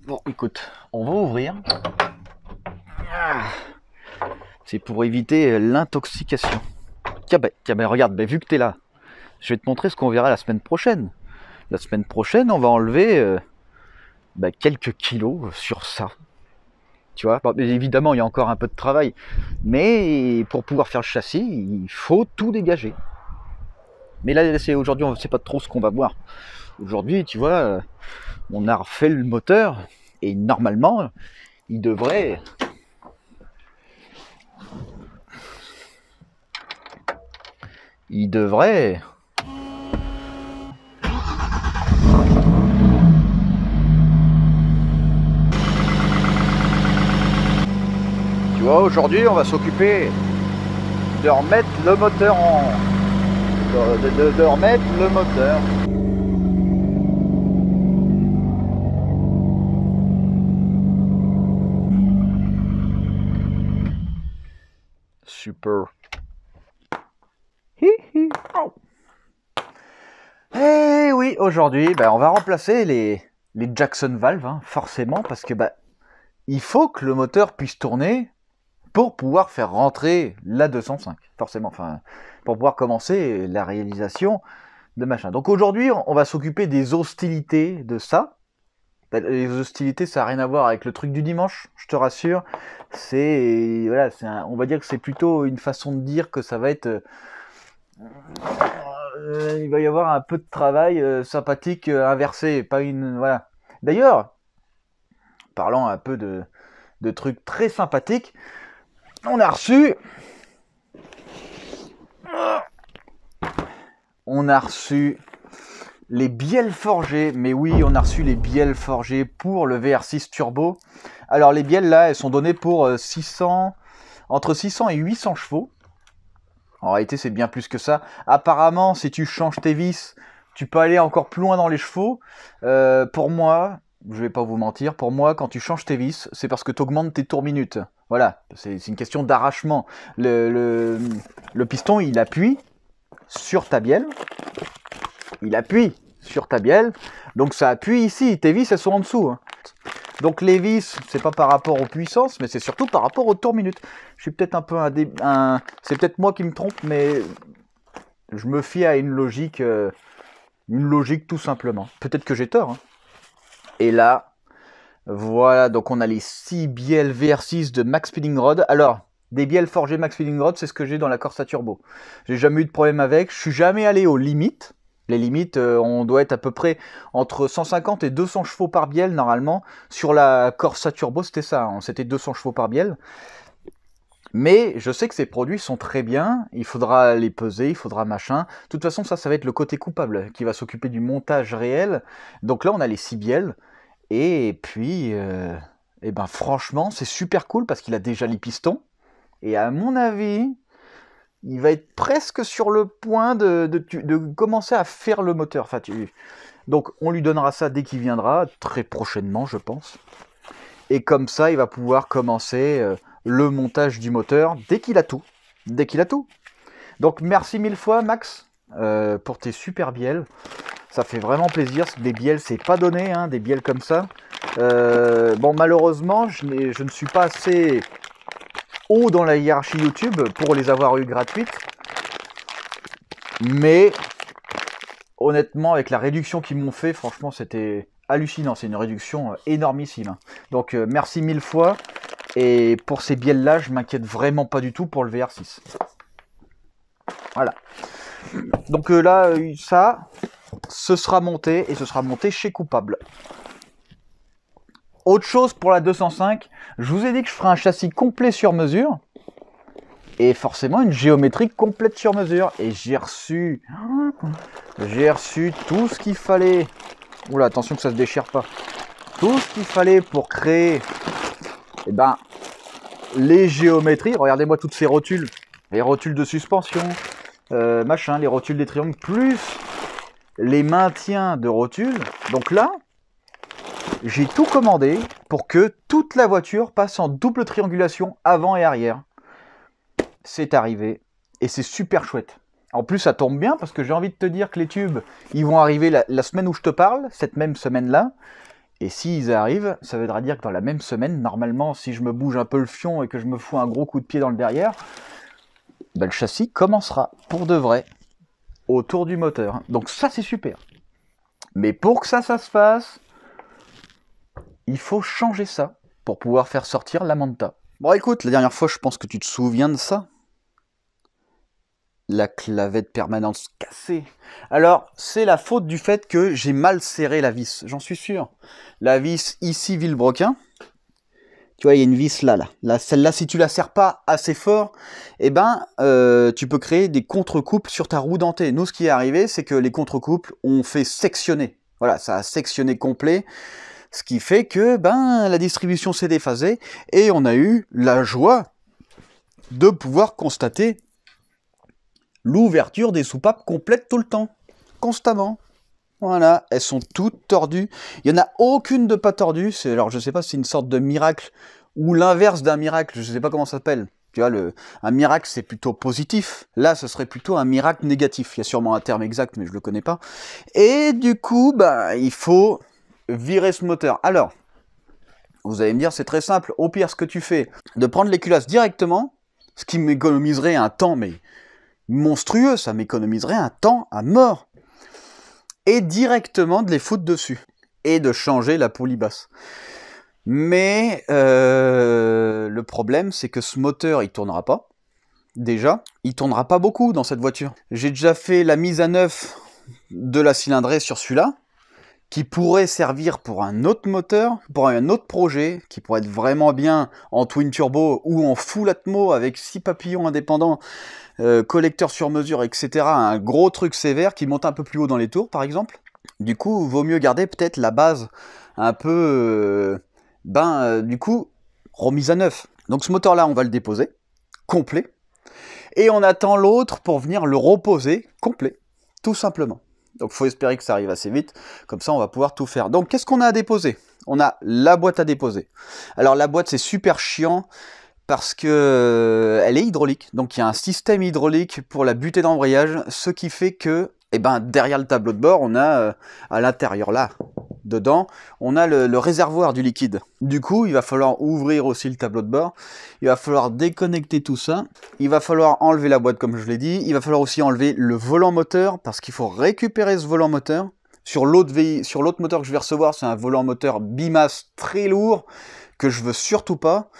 Bon, écoute, on va ouvrir. Ah, c'est pour éviter l'intoxication. Tiens, ben, regarde, ben, vu que t'es là, je vais te montrer ce qu'on verra la semaine prochaine. La semaine prochaine, on va enlever quelques kilos sur ça. Tu vois, bon, évidemment, il y a encore un peu de travail. Mais pour pouvoir faire le châssis, il faut tout dégager. Mais là, c'est aujourd'hui, on ne sait pas trop ce qu'on va voir. Aujourd'hui, tu vois, on a refait le moteur. Et normalement, il devrait... Il devrait... Tu vois, aujourd'hui, on va s'occuper de remettre le moteur en... de remettre le moteur. Super. Et oui, aujourd'hui, on va remplacer les Jackson Valve, hein, forcément, parce que il faut que le moteur puisse tourner pour pouvoir faire rentrer la 205, forcément, enfin, pour pouvoir commencer la réalisation de machin. Donc aujourd'hui, on va s'occuper des hostilités de ça. Les hostilités, ça n'a rien à voir avec le truc du dimanche, je te rassure. C'est voilà, on va dire que c'est plutôt une façon de dire que ça va être il va y avoir un peu de travail sympathique inversé, pas une voilà. D'ailleurs, parlant un peu de trucs très sympathiques, on a reçu les bielles forgées. Mais oui, on a reçu les bielles forgées pour le VR6 Turbo. Alors les bielles là, elles sont données pour entre 600 et 800 chevaux. En réalité, c'est bien plus que ça. Apparemment, si tu changes tes vis, tu peux aller encore plus loin dans les chevaux. Pour moi, je vais pas vous mentir, pour moi, quand tu changes tes vis, c'est parce que tu augmentes tes tours minutes. Voilà, c'est une question d'arrachement. Le piston, il appuie sur ta bielle. Il appuie sur ta bielle. Donc ça appuie ici. Tes vis, elles sont en dessous. Hein. Donc les vis, c'est pas par rapport aux puissances, mais c'est surtout par rapport aux tours minutes. Je suis peut-être un peu c'est peut-être moi qui me trompe, mais je me fie à une logique tout simplement. Peut-être que j'ai tort. Hein. Et là, voilà, donc on a les 6 bielles VR6 de Max Speeding Rod. Alors, des bielles forgées Max Speeding Rod, c'est ce que j'ai dans la Corsa Turbo. J'ai jamais eu de problème avec, je suis jamais allé aux limites. Les limites, on doit être à peu près entre 150 et 200 chevaux par bielle normalement. Sur la Corsa Turbo, c'était ça, hein, c'était 200 chevaux par bielle. Mais je sais que ces produits sont très bien, il faudra les peser, il faudra machin. De toute façon, ça va être le côté coupable qui va s'occuper du montage réel. Donc là, on a les 6 bielles. Et puis, franchement, c'est super cool parce qu'il a déjà les pistons. Et à mon avis, il va être presque sur le point de commencer à faire le moteur. Enfin, donc, on lui donnera ça dès qu'il viendra, très prochainement, je pense. Et comme ça, il va pouvoir commencer le montage du moteur dès qu'il a tout. Dès qu'il a tout. Donc, merci mille fois, Max, pour tes super bielles. Ça fait vraiment plaisir. Des bielles, c'est pas donné, hein, des bielles comme ça. Bon, malheureusement, je ne suis pas assez haut dans la hiérarchie YouTube pour les avoir eues gratuites. Mais honnêtement, avec la réduction qu'ils m'ont fait, franchement, c'était hallucinant. C'est une réduction énormissime. Donc, merci mille fois. Et pour ces bielles-là, je m'inquiète vraiment pas du tout pour le VR6. Voilà. Donc là, ça, ce sera monté et ce sera monté chez Coupable. Autre chose pour la 205, je vous ai dit que je ferai un châssis complet sur mesure et forcément une géométrie complète sur mesure. Et j'ai reçu tout ce qu'il fallait. Oula, attention que ça se déchire pas. Tout ce qu'il fallait pour créer les géométries. Regardez-moi toutes ces rotules. Les rotules de suspension, les rotules des triangles, plus les maintiens de rotules. Donc là, j'ai tout commandé pour que toute la voiture passe en double triangulation avant et arrière. C'est arrivé et c'est super chouette. En plus, ça tombe bien parce que j'ai envie de te dire que les tubes, ils vont arriver la semaine où je te parle, cette même semaine-là. Et s'ils arrivent, ça voudra dire que dans la même semaine, normalement, si je me bouge un peu le fion et que je me fous un gros coup de pied dans le derrière, ben, le châssis commencera pour de vrai autour du moteur. Donc ça, c'est super. Mais pour que ça se fasse, il faut changer ça pour pouvoir faire sortir la Manta. Bon, écoute, la dernière fois, je pense que tu te souviens de ça. La clavette permanente cassée. Alors, c'est la faute du fait que j'ai mal serré la vis, j'en suis sûr. La vis ici, Villebrequin. Tu vois, il y a une vis là. Celle-là, si tu la serres pas assez fort, eh ben, tu peux créer des contre-coupes sur ta roue dentée. Nous, ce qui est arrivé, c'est que les contre-coupes ont fait sectionner. Voilà, ça a sectionné complet. Ce qui fait que ben, la distribution s'est déphasée et on a eu la joie de pouvoir constater l'ouverture des soupapes complète tout le temps, constamment. Voilà, elles sont toutes tordues. Il n'y en a aucune de pas tordue. Alors je ne sais pas si c'est une sorte de miracle ou l'inverse d'un miracle, je ne sais pas comment ça s'appelle. Tu vois, un miracle c'est plutôt positif. Là, ce serait plutôt un miracle négatif. Il y a sûrement un terme exact, mais je ne le connais pas. Et du coup, bah, il faut virer ce moteur. Alors, vous allez me dire, c'est très simple. Au pire, ce que tu fais, de prendre les culasses directement, ce qui m'économiserait un temps, mais monstrueux, ça m'économiserait un temps à mort. Et directement de les foutre dessus. Et de changer la poulie basse. Mais le problème, c'est que ce moteur, il tournera pas. Déjà, il tournera pas beaucoup dans cette voiture. J'ai déjà fait la mise à neuf de la cylindrée sur celui-là, qui pourrait servir pour un autre moteur, pour un autre projet, qui pourrait être vraiment bien en twin turbo ou en full atmo avec 6 papillons indépendants, collecteur sur mesure, etc. Un gros truc sévère qui monte un peu plus haut dans les tours, par exemple. Du coup, vaut mieux garder peut-être la base un peu, du coup, remise à neuf. Donc ce moteur-là, on va le déposer, complet. Et on attend l'autre pour venir le reposer, complet, tout simplement. Donc il faut espérer que ça arrive assez vite, comme ça on va pouvoir tout faire. Donc qu'est-ce qu'on a à déposer? On a la boîte à déposer. Alors la boîte c'est super chiant, parce que elle est hydraulique, donc il y a un système hydraulique pour la butée d'embrayage, ce qui fait que, derrière le tableau de bord, on a à l'intérieur là, dedans, on a le réservoir du liquide. Du coup, il va falloir ouvrir aussi le tableau de bord, il va falloir déconnecter tout ça, il va falloir enlever la boîte comme je l'ai dit, il va falloir aussi enlever le volant moteur, parce qu'il faut récupérer ce volant moteur. Sur l'autre moteur que je vais recevoir, c'est un volant moteur bimasse très lourd, que je veux surtout pas.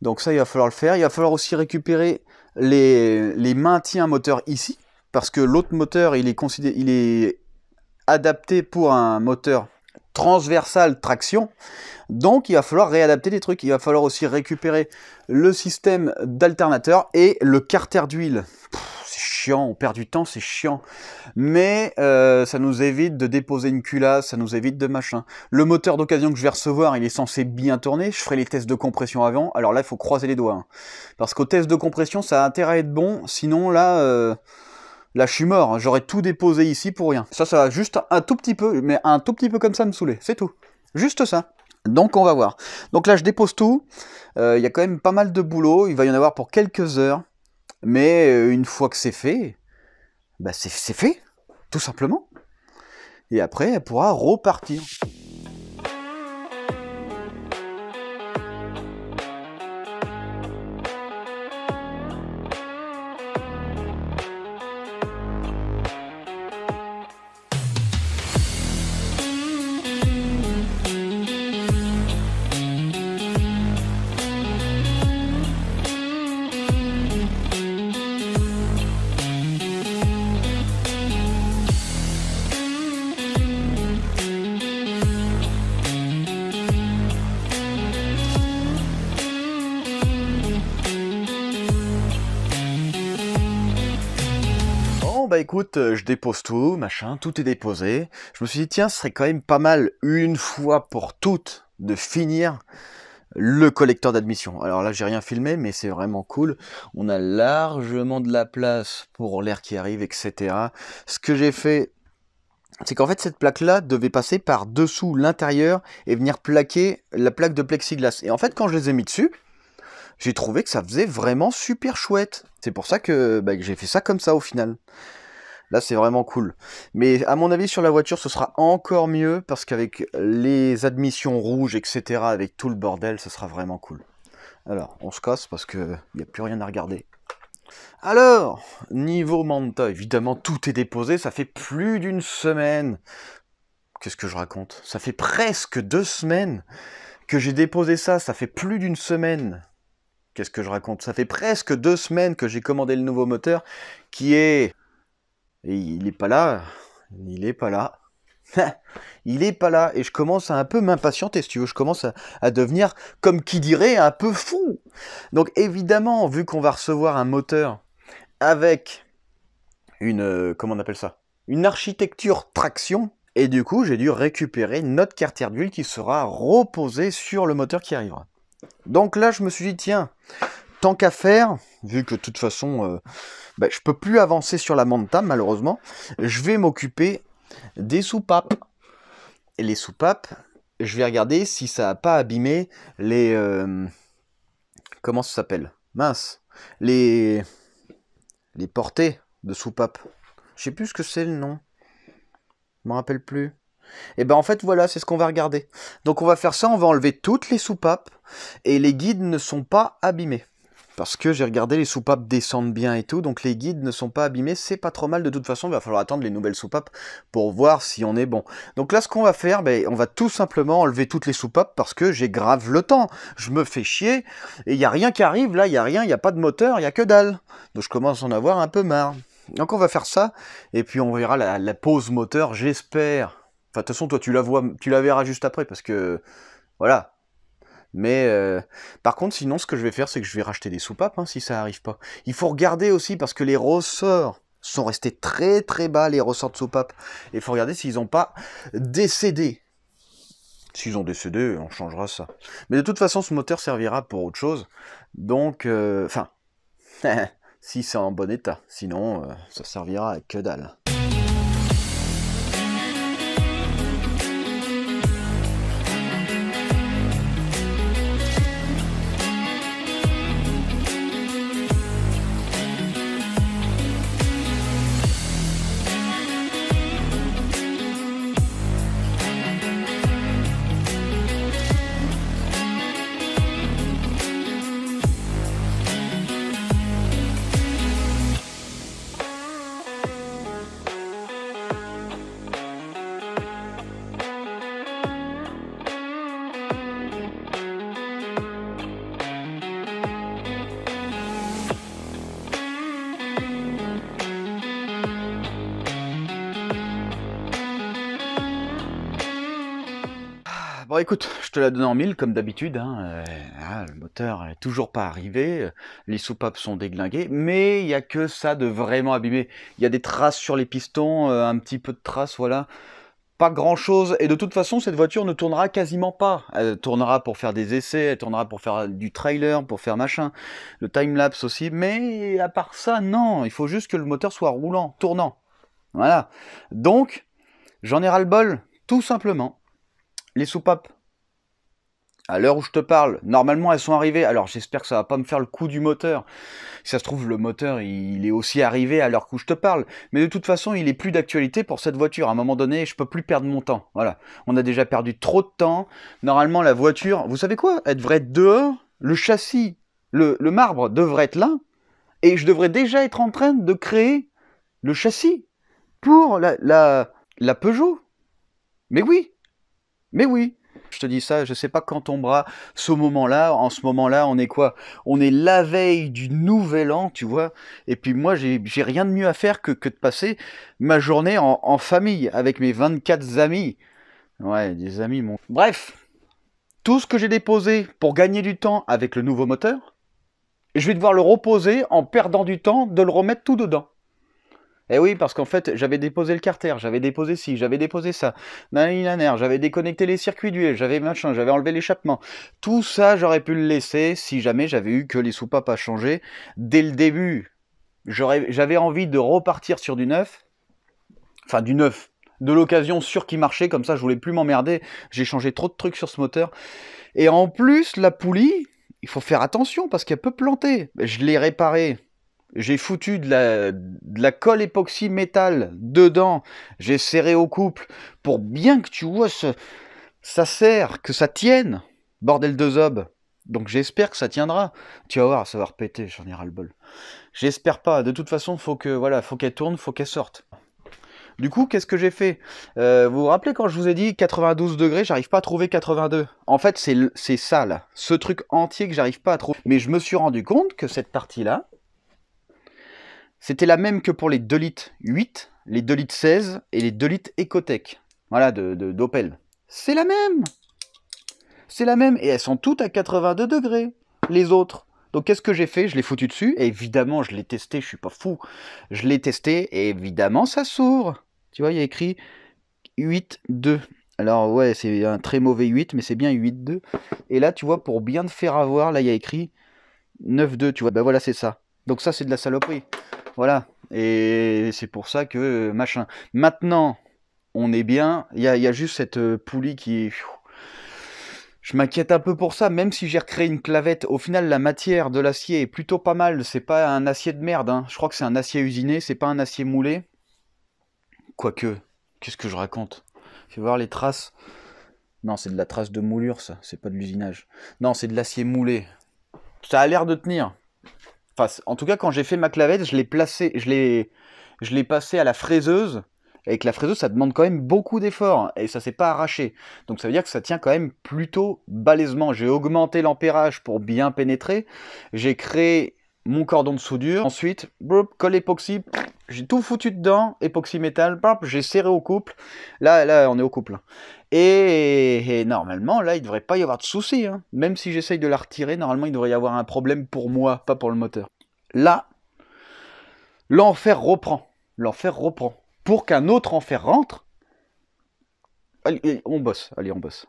Donc ça, il va falloir le faire. Il va falloir aussi récupérer les maintiens moteurs ici, parce que l'autre moteur, il est adapté pour un moteur transversal traction. Donc il va falloir réadapter des trucs. Il va falloir aussi récupérer le système d'alternateur et le carter d'huile. C'est chiant, on perd du temps, c'est chiant. Mais ça nous évite de déposer une culasse, ça nous évite de machin. Le moteur d'occasion que je vais recevoir, il est censé bien tourner. Je ferai les tests de compression avant. Alors là, il faut croiser les doigts. Hein. Parce qu'au test de compression, ça a intérêt à être bon. Sinon, là, je suis mort. Hein. J'aurais tout déposé ici pour rien. Ça va juste un tout petit peu, mais un tout petit peu comme ça me saouler. C'est tout. Juste ça. Donc on va voir. Donc là, je dépose tout. Il y a quand même pas mal de boulot. Il va y en avoir pour quelques heures. Mais une fois que c'est fait, bah c'est fait, tout simplement. Et après, elle pourra repartir. Bah écoute, je dépose tout, machin, tout est déposé. Je me suis dit, tiens, ce serait quand même pas mal, une fois pour toutes, de finir le collecteur d'admission. Alors là, j'ai rien filmé, mais c'est vraiment cool. On a largement de la place pour l'air qui arrive, etc. Ce que j'ai fait, c'est qu'en fait, cette plaque-là devait passer par dessous l'intérieur et venir plaquer la plaque de plexiglas. Et en fait, quand je les ai mis dessus, j'ai trouvé que ça faisait vraiment super chouette. C'est pour ça que j'ai fait ça comme ça au final. Là, c'est vraiment cool. Mais à mon avis, sur la voiture, ce sera encore mieux parce qu'avec les admissions rouges, etc., avec tout le bordel, ce sera vraiment cool. Alors, on se casse parce qu'il n'y a plus rien à regarder. Alors, niveau Manta, évidemment, tout est déposé. Ça fait plus d'une semaine. Qu'est-ce que je raconte? Ça fait presque 2 semaines que j'ai déposé ça. Ça fait plus d'une semaine. Qu'est-ce que je raconte? Ça fait presque 2 semaines que j'ai commandé le nouveau moteur qui est... Et il est pas là. Il est pas là. Il est pas là. Et je commence à un peu m'impatienter, si tu veux. Je commence à devenir, comme qui dirait, un peu fou. Donc évidemment, vu qu'on va recevoir un moteur avec une... comment on appelle ça? Une architecture traction. Et du coup, j'ai dû récupérer notre carter d'huile qui sera reposée sur le moteur qui arrivera. Donc là, je me suis dit, tiens, tant qu'à faire, vu que de toute façon, je peux plus avancer sur la Manta, malheureusement, je vais m'occuper des soupapes. Et les soupapes, je vais regarder si ça n'a pas abîmé les... comment ça s'appelle? Mince. Les portées de soupapes. Je sais plus ce que c'est le nom. Je me rappelle plus. Et ben en fait voilà, c'est ce qu'on va regarder. Donc on va faire ça, on va enlever toutes les soupapes et les guides ne sont pas abîmés. Parce que j'ai regardé, les soupapes descendent bien et tout, donc les guides ne sont pas abîmés, c'est pas trop mal. De toute façon, il va falloir attendre les nouvelles soupapes pour voir si on est bon. Donc là, ce qu'on va faire, on va tout simplement enlever toutes les soupapes parce que j'ai grave le temps. Je me fais chier et il n'y a rien qui arrive, là, il n'y a rien, il n'y a pas de moteur, il n'y a que dalle. Donc je commence à en avoir un peu marre. Donc on va faire ça, et puis on verra la pause moteur, j'espère. Enfin, de toute façon, toi, tu la verras juste après, parce que, voilà. Mais, par contre, sinon, ce que je vais faire, c'est que je vais racheter des soupapes, si ça arrive pas. Il faut regarder aussi, parce que les ressorts sont restés très très bas, les ressorts de soupapes. Et il faut regarder s'ils n'ont pas décédé. S'ils ont décédé, on changera ça. Mais de toute façon, ce moteur servira pour autre chose. Donc, enfin... si c'est en bon état, sinon ça servira à que dalle. Bon écoute, je te la donne en mille comme d'habitude, le moteur est toujours pas arrivé, les soupapes sont déglinguées, mais il n'y a que ça de vraiment abîmé. Il y a des traces sur les pistons, un petit peu de traces, voilà. Pas grand chose, et de toute façon cette voiture ne tournera quasiment pas. Elle tournera pour faire des essais, elle tournera pour faire du trailer, pour faire machin, le timelapse aussi, mais à part ça, non, il faut juste que le moteur soit roulant, tournant. Voilà. Donc, j'en ai ras-le-bol, tout simplement. Les soupapes, à l'heure où je te parle, normalement elles sont arrivées, alors j'espère que ça va pas me faire le coup du moteur. Si ça se trouve, le moteur, il est aussi arrivé à l'heure où je te parle. Mais de toute façon, il est plus d'actualité pour cette voiture. À un moment donné, je peux plus perdre mon temps. Voilà. On a déjà perdu trop de temps. Normalement, la voiture, vous savez quoi? Elle devrait être dehors. Le châssis, le marbre devrait être là. Et je devrais déjà être en train de créer le châssis pour la Peugeot. Mais oui. Mais oui, je te dis ça, je sais pas quand tombera ce moment-là. En ce moment-là, on est quoi? On est la veille du nouvel an, tu vois. Et puis moi, j'ai rien de mieux à faire que de passer ma journée en famille, avec mes 24 amis. Ouais, des amis, mon... Bref, tout ce que j'ai déposé pour gagner du temps avec le nouveau moteur, je vais devoir le reposer en perdant du temps de le remettre tout dedans. Eh oui, parce qu'en fait, j'avais déposé le carter, j'avais déposé ci, j'avais déposé ça, j'avais déconnecté les circuits d'huile, j'avais machin, j'avais enlevé l'échappement. Tout ça, j'aurais pu le laisser si jamais j'avais eu que les soupapes à changer. Dès le début, j'avais envie de repartir sur du neuf. Enfin, du neuf. De l'occasion sûr qui marchait, comme ça je voulais plus m'emmerder. J'ai changé trop de trucs sur ce moteur. Et en plus, la poulie, il faut faire attention parce qu'elle peut planter. Je l'ai réparée. J'ai foutu de la colle époxy métal dedans. J'ai serré au couple pour bien que tu vois ça sert, que ça tienne. Bordel de zob. Donc j'espère que ça tiendra. Tu vas voir, ça va repéter, j'en ai ras le bol. J'espère pas. De toute façon, faut qu'elle tourne, faut qu'elle sorte. Du coup, qu'est-ce que j'ai fait? Vous vous rappelez quand je vous ai dit 92 degrés, j'arrive pas à trouver 82. En fait, c'est ça là. Ce truc entier que j'arrive pas à trouver. Mais je me suis rendu compte que cette partie-là, c'était la même que pour les 2 litres 8, les 2 litres 16 et les 2 litres Ecotech. Voilà, d'Opel. C'est la même. C'est la même. Et elles sont toutes à 82 degrés, les autres. Donc qu'est-ce que j'ai fait? Je l'ai foutu dessus. Et évidemment, je l'ai testé, je suis pas fou. Je l'ai testé et évidemment, ça s'ouvre. Tu vois, il y a écrit 8,2. Alors ouais, c'est un très mauvais 8, mais c'est bien 8,2. Et là, tu vois, pour bien te faire avoir, là, il y a écrit 9,2. Tu vois, ben voilà, c'est ça. Donc ça, c'est de la saloperie. Voilà. Et c'est pour ça que, machin. Maintenant, on est bien. Il y a juste cette poulie qui... Je m'inquiète un peu pour ça, même si j'ai recréé une clavette. Au final, la matière de l'acier est plutôt pas mal. C'est pas un acier de merde, hein. Je crois que c'est un acier usiné, c'est pas un acier moulé. Quoique, qu'est-ce que je raconte? Fais voir les traces. Non, c'est de la trace de moulure, ça. C'est pas de l'usinage. Non, c'est de l'acier moulé. Ça a l'air de tenir. Enfin, en tout cas, quand j'ai fait ma clavette, je l'ai passé à la fraiseuse. Avec la fraiseuse, ça demande quand même beaucoup d'efforts. Hein, et ça s'est pas arraché. Donc ça veut dire que ça tient quand même plutôt balèzement. J'ai augmenté l'ampérage pour bien pénétrer. J'ai créé mon cordon de soudure. Ensuite, colle époxy. J'ai tout foutu dedans. Époxy métal. J'ai serré au couple. Là, on est au couple. Et normalement, là, il ne devrait pas y avoir de souci. Hein. Même si j'essaye de la retirer, normalement, il devrait y avoir un problème pour moi, pas pour le moteur. Là, l'enfer reprend. L'enfer reprend. Pour qu'un autre enfer rentre, allez, on bosse. Allez, on bosse.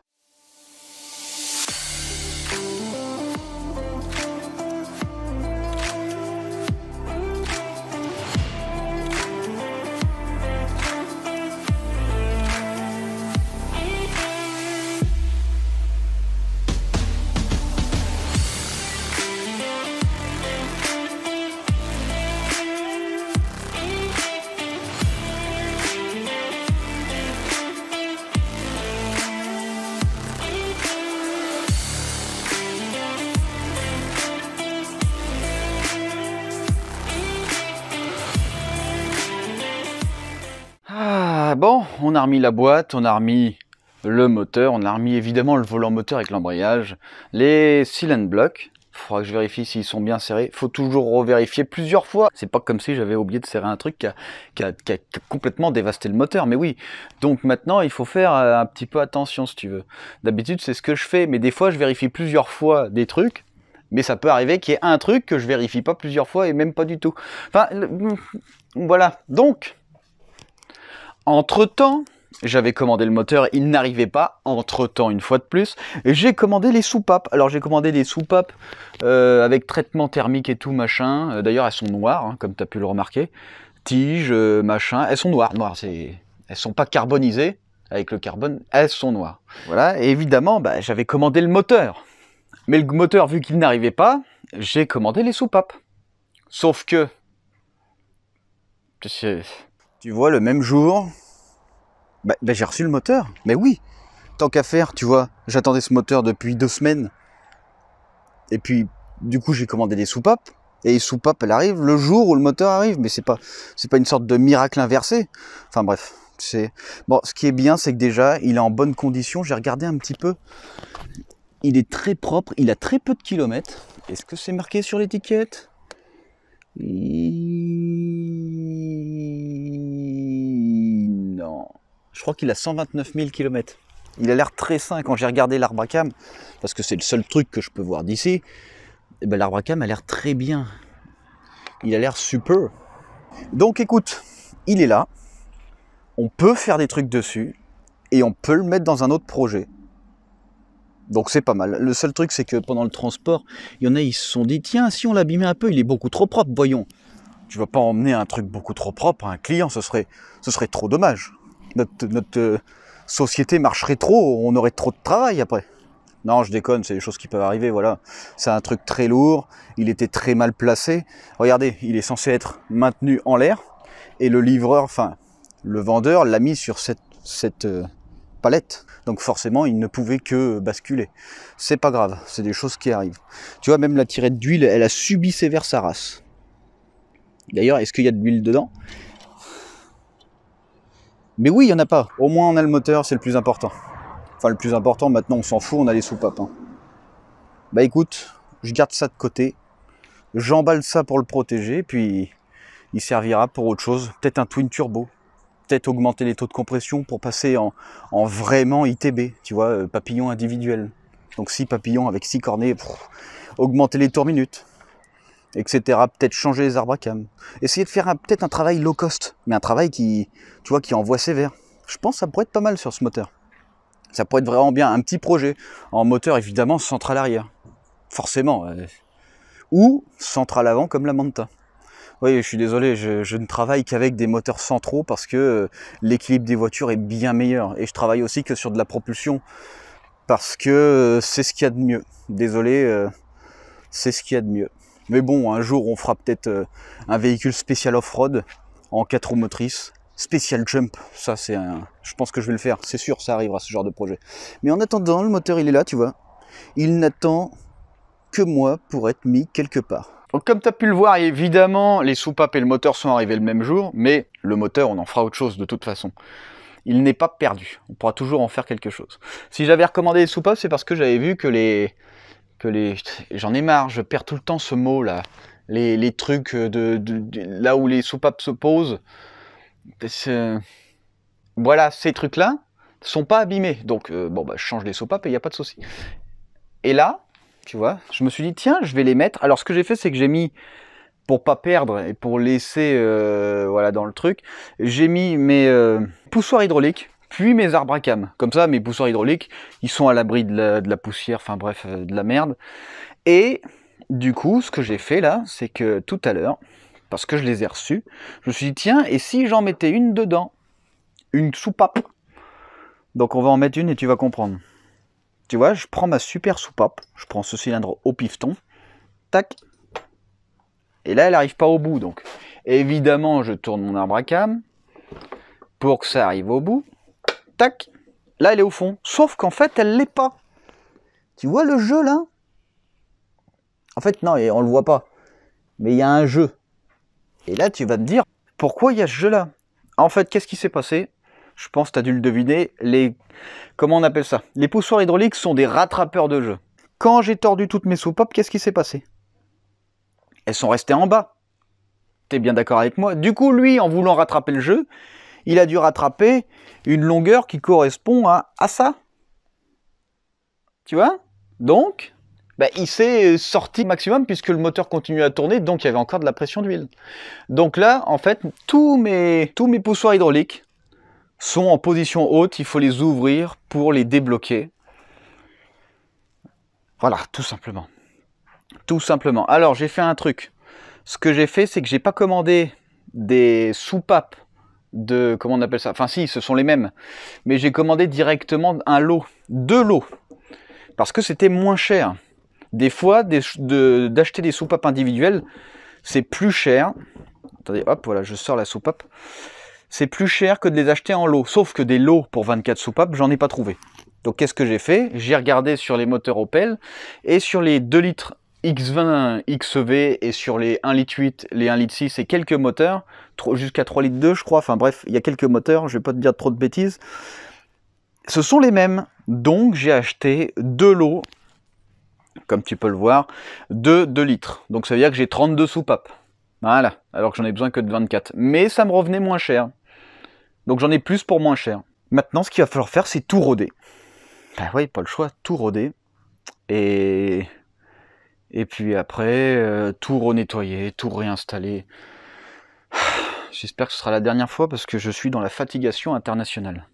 Bon, on a remis la boîte, on a remis le moteur, on a remis évidemment le volant moteur avec l'embrayage, les cylinder blocks. Il faudra que je vérifie s'ils sont bien serrés. Il faut toujours revérifier plusieurs fois. C'est pas comme si j'avais oublié de serrer un truc qui a complètement dévasté le moteur. Mais oui, donc maintenant il faut faire un petit peu attention si tu veux. D'habitude c'est ce que je fais, mais des fois je vérifie plusieurs fois des trucs. Mais ça peut arriver qu'il y ait un truc que je vérifie pas plusieurs fois et même pas du tout. Enfin, voilà. Donc... Entre-temps, j'avais commandé le moteur, il n'arrivait pas. Entre-temps, une fois de plus, j'ai commandé les soupapes. Alors j'ai commandé des soupapes avec traitement thermique et tout, machin. D'ailleurs, elles sont noires, hein, comme tu as pu le remarquer. Tige, machin, elles sont noires. Elles sont pas carbonisées. Avec le carbone, elles sont noires. Voilà, et évidemment, bah, j'avais commandé le moteur. Mais le moteur, vu qu'il n'arrivait pas, j'ai commandé les soupapes. Sauf que... Tu vois, le même jour, j'ai reçu le moteur. Mais oui, tant qu'à faire, tu vois, j'attendais ce moteur depuis 2 semaines. Et puis, du coup, j'ai commandé des soupapes. Et les soupapes, elles arrivent le jour où le moteur arrive. Mais c'est pas une sorte de miracle inversé. Enfin bref, bon, ce qui est bien, c'est que déjà, il est en bonne condition. J'ai regardé un petit peu. Il est très propre, il a très peu de kilomètres. Est-ce que c'est marqué sur l'étiquette ? Non. Je crois qu'il a 129 000 km. Il a l'air très sain. Quand j'ai regardé l'arbre à cam, parce que c'est le seul truc que je peux voir d'ici, l'arbre à cam a l'air très bien. Il a l'air super. Donc écoute, il est là. On peut faire des trucs dessus et on peut le mettre dans un autre projet. Donc c'est pas mal. Le seul truc, c'est que pendant le transport, il y en a, ils se sont dit, tiens, si on l'abîmait un peu, il est beaucoup trop propre, voyons. Tu vas pas emmener un truc beaucoup trop propre à un client, ce serait trop dommage. Notre société marcherait trop, on aurait trop de travail après. Non, je déconne, c'est des choses qui peuvent arriver, voilà. C'est un truc très lourd, il était très mal placé. Regardez, il est censé être maintenu en l'air, et le livreur, enfin, le vendeur l'a mis sur cette palette. Donc forcément, il ne pouvait que basculer. C'est pas grave, c'est des choses qui arrivent. Tu vois, même la tirette d'huile, elle a subi sévère sa race. D'ailleurs, est-ce qu'il y a de l'huile dedans? Mais oui, il n'y en a pas. Au moins, on a le moteur, c'est le plus important. Enfin, le plus important, maintenant, on s'en fout, on a les soupapes. Hein. Bah écoute, je garde ça de côté. J'emballe ça pour le protéger, puis il servira pour autre chose. Peut-être un twin turbo. Peut-être augmenter les taux de compression pour passer en vraiment ITB, tu vois, papillon individuel. Donc 6 papillons avec 6 cornets, augmenter les tours minutes, etc. Peut-être changer les arbres à cam. Essayer de faire peut-être un travail low cost, mais un travail qui, tu vois, qui envoie sévère. Je pense que ça pourrait être pas mal sur ce moteur. Ça pourrait être vraiment bien, un petit projet. En moteur, évidemment, centrale arrière. Forcément. Ou centrale avant, comme la Manta. Oui, je suis désolé, je ne travaille qu'avec des moteurs centraux parce que l'équilibre des voitures est bien meilleur. Et je travaille aussi que sur de la propulsion parce que c'est ce qu'il y a de mieux. Désolé, c'est ce qu'il y a de mieux. Mais bon, un jour, on fera peut-être un véhicule spécial off-road en 4 roues motrices. Spécial jump, ça c'est un... Je pense que je vais le faire, c'est sûr, ça arrivera ce genre de projet. Mais en attendant, le moteur il est là, tu vois. Il n'attend que moi pour être mis quelque part. Donc comme tu as pu le voir, évidemment, les soupapes et le moteur sont arrivés le même jour, mais le moteur, on en fera autre chose de toute façon. Il n'est pas perdu, on pourra toujours en faire quelque chose. Si j'avais recommandé les soupapes, c'est parce que j'avais vu que les... J'en ai marre, je perds tout le temps ce mot là. Les trucs là où les soupapes se posent. Voilà, ces trucs-là sont pas abîmés. Donc, bon, bah, je change les soupapes et il n'y a pas de souci. Et là, tu vois, je me suis dit, tiens, je vais les mettre. Alors, ce que j'ai fait, c'est que j'ai mis, pour pas perdre et pour laisser, voilà, dans le truc, j'ai mis mes poussoirs hydrauliques, puis mes arbres à cam. Comme ça, mes poussoirs hydrauliques, ils sont à l'abri de la poussière, enfin bref, de la merde. Et du coup, ce que j'ai fait là, c'est que tout à l'heure, parce que je les ai reçus, je me suis dit, tiens, et si j'en mettais une dedans? Une soupape. Donc on va en mettre une et tu vas comprendre. Tu vois, je prends ma super soupape, je prends ce cylindre au piston, tac, et là elle n'arrive pas au bout. Donc évidemment je tourne mon arbre à cam pour que ça arrive au bout, tac, là elle est au fond. Sauf qu'en fait elle l'est pas. Tu vois le jeu là? En fait non, et on le voit pas, mais il y a un jeu. Et là tu vas te dire, pourquoi il y a ce jeu là? En fait, qu'est-ce qui s'est passé? Je pense que tu as dû le deviner, comment on appelle ça? Les poussoirs hydrauliques sont des rattrapeurs de jeu. Quand j'ai tordu toutes mes soupapes, qu'est-ce qui s'est passé? Elles sont restées en bas. T'es bien d'accord avec moi? Du coup, lui, en voulant rattraper le jeu, il a dû rattraper une longueur qui correspond à ça. Tu vois? Donc, bah, il s'est sorti maximum puisque le moteur continue à tourner, donc il y avait encore de la pression d'huile. Donc là, en fait, tous mes poussoirs hydrauliques sont en position haute, il faut les ouvrir pour les débloquer. Voilà, tout simplement. Tout simplement. Alors, j'ai fait un truc. Ce que j'ai fait, c'est que j'ai pas commandé des soupapes de... Comment on appelle ça? Enfin si, ce sont les mêmes. Mais j'ai commandé directement un lot. 2 lots. Parce que c'était moins cher. Des fois, d'acheter des soupapes individuelles, c'est plus cher. Attendez, hop, voilà, je sors la soupape. C'est plus cher que de les acheter en lot. Sauf que des lots pour 24 soupapes, j'en ai pas trouvé. Donc qu'est-ce que j'ai fait? J'ai regardé sur les moteurs Opel et sur les 2 litres X20 XEV et sur les 1 litre 8, les 1 litre 6 et quelques moteurs, jusqu'à 3 litres 2 je crois, enfin bref, il y a quelques moteurs, je vais pas te dire trop de bêtises. Ce sont les mêmes, donc j'ai acheté 2 lots, comme tu peux le voir, de 2 litres. Donc ça veut dire que j'ai 32 soupapes. Voilà, alors que j'en ai besoin que de 24. Mais ça me revenait moins cher. Donc j'en ai plus pour moins cher. Maintenant, ce qu'il va falloir faire, c'est tout roder. Ben oui, pas le choix, tout roder. Et puis après, tout renettoyer, tout réinstaller. J'espère que ce sera la dernière fois parce que je suis dans la fatigation internationale.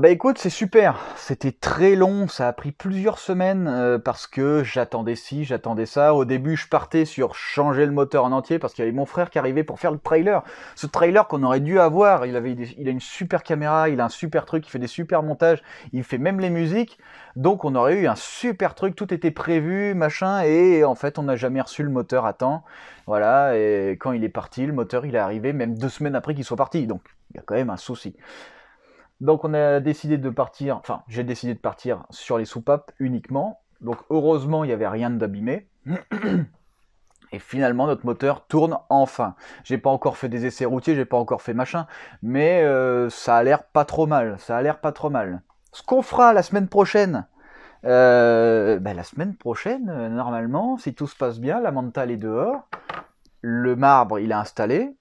Bah écoute, c'est super. C'était très long, ça a pris plusieurs semaines parce que j'attendais ci, j'attendais ça. Au début, je partais sur changer le moteur en entier parce qu'il y avait mon frère qui arrivait pour faire le trailer. Ce trailer qu'on aurait dû avoir, il a une super caméra, il a un super truc, il fait des super montages, il fait même les musiques. Donc on aurait eu un super truc, tout était prévu, machin, et en fait on n'a jamais reçu le moteur à temps. Voilà, et quand il est parti, le moteur il est arrivé même 2 semaines après qu'il soit parti. Donc il y a quand même un souci. Donc on a décidé de partir, enfin j'ai décidé de partir sur les soupapes uniquement. Donc heureusement il n'y avait rien d'abîmé. Et finalement notre moteur tourne enfin. J'ai pas encore fait des essais routiers, j'ai pas encore fait machin, mais ça a l'air pas trop mal. Ça a l'air pas trop mal. Ce qu'on fera la semaine prochaine, la semaine prochaine, normalement, si tout se passe bien, la Manta elle est dehors, le marbre il est installé,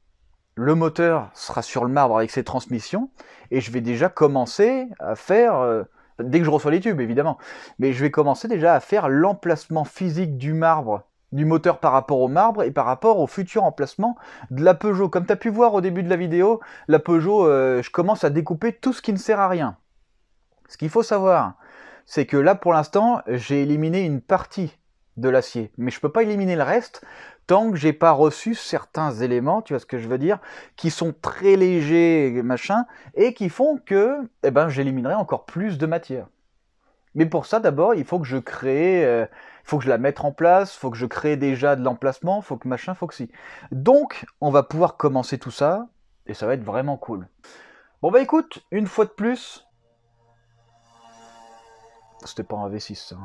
le moteur sera sur le marbre avec ses transmissions, et je vais déjà commencer à faire, dès que je reçois les tubes évidemment, mais je vais commencer déjà à faire l'emplacement physique du marbre, du moteur par rapport au marbre et par rapport au futur emplacement de la Peugeot. Comme tu as pu voir au début de la vidéo, la Peugeot, je commence à découper tout ce qui ne sert à rien. Ce qu'il faut savoir, c'est que là pour l'instant, j'ai éliminé une partie de l'acier, mais je peux pas éliminer le reste tant que j'ai pas reçu certains éléments, tu vois ce que je veux dire, qui sont très légers, machin, et qui font que j'éliminerai encore plus de matière. Mais pour ça, d'abord, il faut que je crée, il faut que je la mette en place, il faut que je crée déjà de l'emplacement, il faut que machin, il faut que si. Donc, on va pouvoir commencer tout ça, et ça va être vraiment cool. Bon bah écoute, une fois de plus, c'était pas un V6 ça.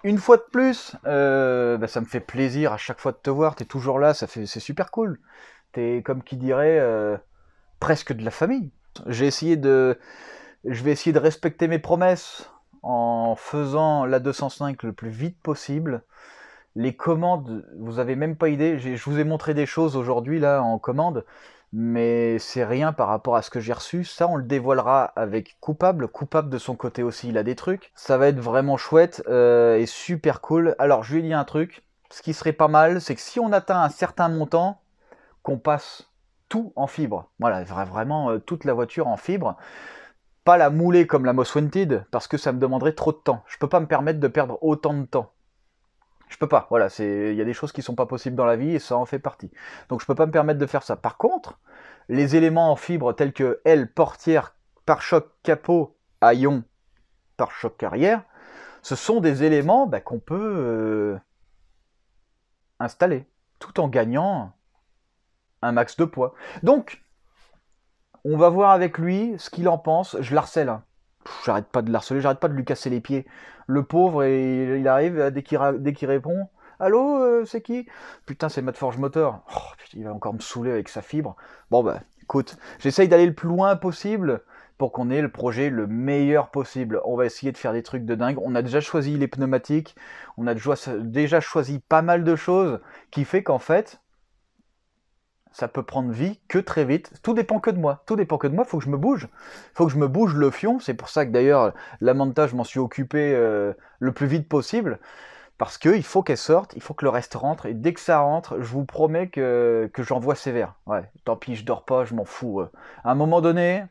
Une fois de plus, ça me fait plaisir à chaque fois de te voir, t'es toujours là, c'est super cool. T'es comme qui dirait presque de la famille. Je vais essayer de respecter mes promesses en faisant la 205 le plus vite possible. Les commandes, vous avez même pas idée, je vous ai montré des choses aujourd'hui là en commande, mais c'est rien par rapport à ce que j'ai reçu. Ça, on le dévoilera avec Coupable. Coupable de son côté aussi, il a des trucs. Ça va être vraiment chouette et super cool. Alors, je lui ai dit un truc. Ce qui serait pas mal, c'est que si on atteint un certain montant, qu'on passe tout en fibre. Voilà, vraiment toute la voiture en fibre. Pas la mouler comme la Most Wanted, parce que ça me demanderait trop de temps. Je peux pas me permettre de perdre autant de temps. Je peux pas, voilà, il y a des choses qui sont pas possibles dans la vie et ça en fait partie. Donc je peux pas me permettre de faire ça. Par contre, les éléments en fibre tels que aile, portière, pare-choc, capot, haillon, pare-choc arrière, ce sont des éléments qu'on peut installer, tout en gagnant un max de poids. Donc, on va voir avec lui ce qu'il en pense. Je l'harcèle. J'arrête pas de l'harceler, j'arrête pas de lui casser les pieds. Le pauvre, il arrive, dès qu'il répond, allô, c'est qui? Putain, c'est Matt Forge Motor. Oh, putain, il va encore me saouler avec sa fibre. Bon bah, écoute, j'essaye d'aller le plus loin possible pour qu'on ait le projet le meilleur possible. On va essayer de faire des trucs de dingue. On a déjà choisi les pneumatiques, on a déjà choisi pas mal de choses, qui fait qu'en fait, ça peut prendre vie que très vite. Tout dépend que de moi. Tout dépend que de moi. Faut que je me bouge. Faut que je me bouge le fion. C'est pour ça que d'ailleurs, la Manta, je m'en suis occupé le plus vite possible. Parce qu'il faut qu'elle sorte, il faut que le reste rentre. Et dès que ça rentre, je vous promets que j'envoie sévère. Ouais, tant pis, je dors pas, je m'en fous. À un moment donné,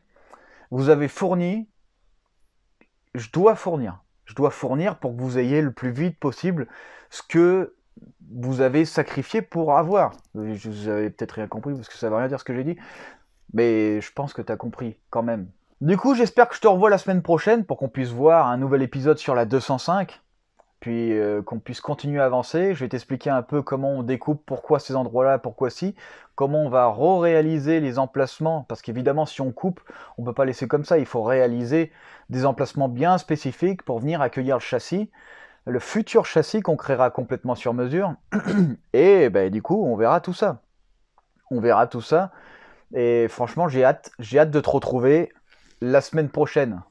vous avez fourni. Je dois fournir. Je dois fournir pour que vous ayez le plus vite possible ce que vous avez sacrifié pour avoir. Vous avez peut-être rien compris parce que ça ne veut rien dire ce que j'ai dit, mais je pense que tu as compris quand même. Du coup, j'espère que je te revois la semaine prochaine pour qu'on puisse voir un nouvel épisode sur la 205, puis qu'on puisse continuer à avancer. Je vais t'expliquer un peu comment on découpe, pourquoi ces endroits-là, pourquoi si, comment on va réaliser les emplacements, parce qu'évidemment, si on coupe, on ne peut pas laisser comme ça, il faut réaliser des emplacements bien spécifiques pour venir accueillir le châssis. Le futur châssis qu'on créera complètement sur mesure. Et du coup, on verra tout ça. On verra tout ça. Et franchement, j'ai hâte de te retrouver la semaine prochaine.